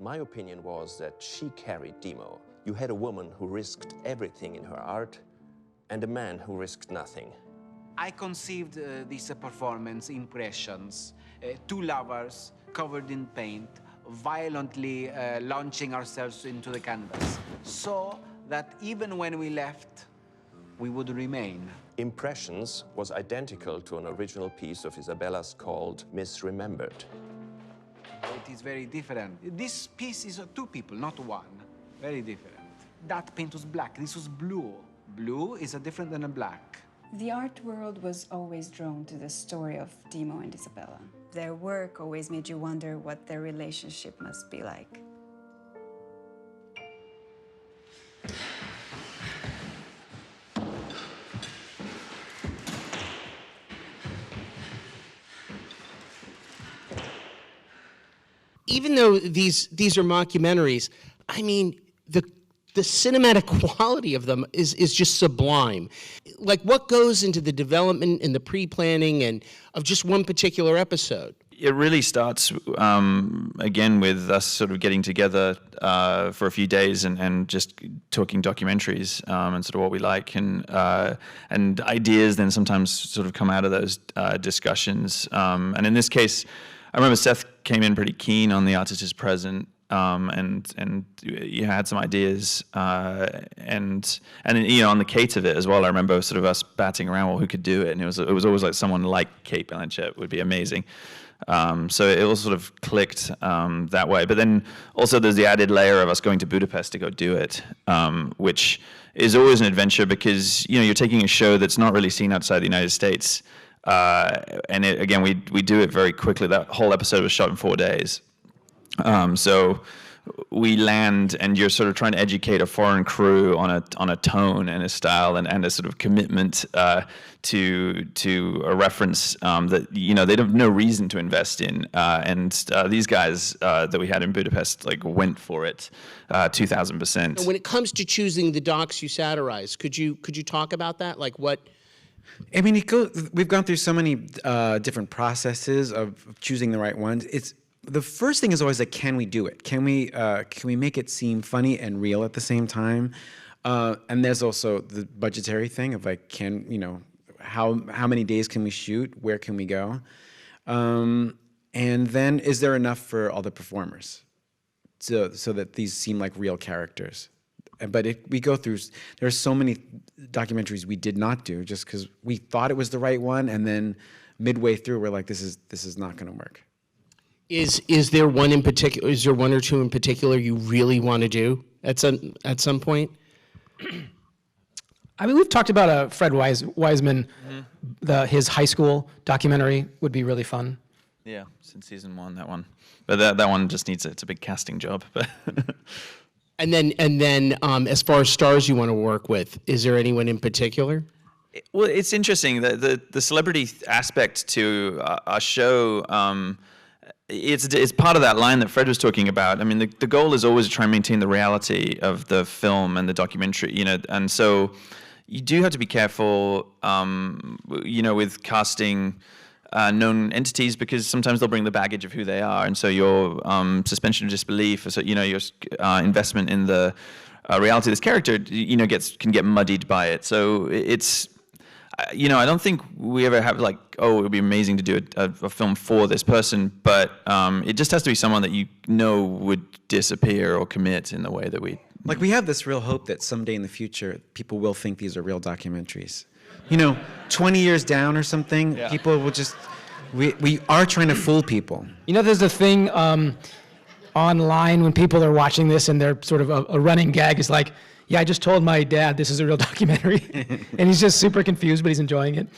My opinion was that she carried Demo. You had a woman who risked everything in her art and a man who risked nothing. I conceived this performance impressions, two lovers covered in paint, violently launching ourselves into the canvas, so that even when we left, we would remain. Impressions was identical to an original piece of Isabella's called Misremembered. It is very different. This piece is two people, not one. Very different. That paint was black, this was blue. Blue is different than a black. The art world was always drawn to the story of Demo and Isabella. Their work always made you wonder what their relationship must be like. Even though these are mockumentaries, I mean, the cinematic quality of them is just sublime. Like, what goes into the development and the pre-planning and of just one particular episode? It really starts, again, with us sort of getting together for a few days and just talking documentaries and sort of what we like, and ideas then sometimes sort of come out of those discussions. And in this case, I remember Seth came in pretty keen on The Artist Is Present, and you had some ideas, and you know, on the Kate of it as well. I remember sort of us batting around, well, who could do it, and it was always like someone like Kate Blanchett would be amazing. So it all sort of clicked that way. But then also there's the added layer of us going to Budapest to go do it, which is always an adventure because, you know, you're taking a show that's not really seen outside the United States. And again, we do it very quickly. That whole episode was shot in 4 days. So we land, and you're sort of trying to educate a foreign crew on a tone and a style and a sort of commitment to a reference that, you know, they'd have no reason to invest in. And these guys that we had in Budapest like went for it 2,000%. When it comes to choosing the docs you satirize, could you talk about that? Like what? I mean, we've gone through so many different processes of choosing the right ones. The first thing is always like, can we do it? Can we make it seem funny and real at the same time? And there's also the budgetary thing of like, you know, how many days can we shoot? Where can we go? And then is there enough for all the performers, so that these seem like real characters? But we go through, there's so many documentaries we did not do just because we thought it was the right one, and then midway through we're like, this is not going to work. Is there one in particular? Is there one or two in particular you really want to do at some point? I mean, we've talked about Fred Wiseman, his high school documentary would be really fun. Yeah, since season 1, that one. But that one just needs it's a big casting job. But And then, as far as stars you want to work with, is there anyone in particular? Well, it's interesting that the celebrity aspect to our show. It's part of that line that Fred was talking about. I mean, the goal is always to try and maintain the reality of the film and the documentary, you know, and so you do have to be careful, you know, with casting known entities, because sometimes they'll bring the baggage of who they are, and so your suspension of disbelief, or so, you know, your investment in the reality of this character, you know, can get muddied by it. So it's, you know, I don't think we ever have like, oh, it would be amazing to do a film for this person, but it just has to be someone that you know would disappear or commit in the way that we. Like, we have this real hope that someday in the future people will think these are real documentaries. You know, 20 years down or something, yeah. People will just, we are trying to fool people. You know, there's a thing online when people are watching this and they're sort of a running gag is like, yeah, I just told my dad this is a real documentary. And he's just super confused, but he's enjoying it.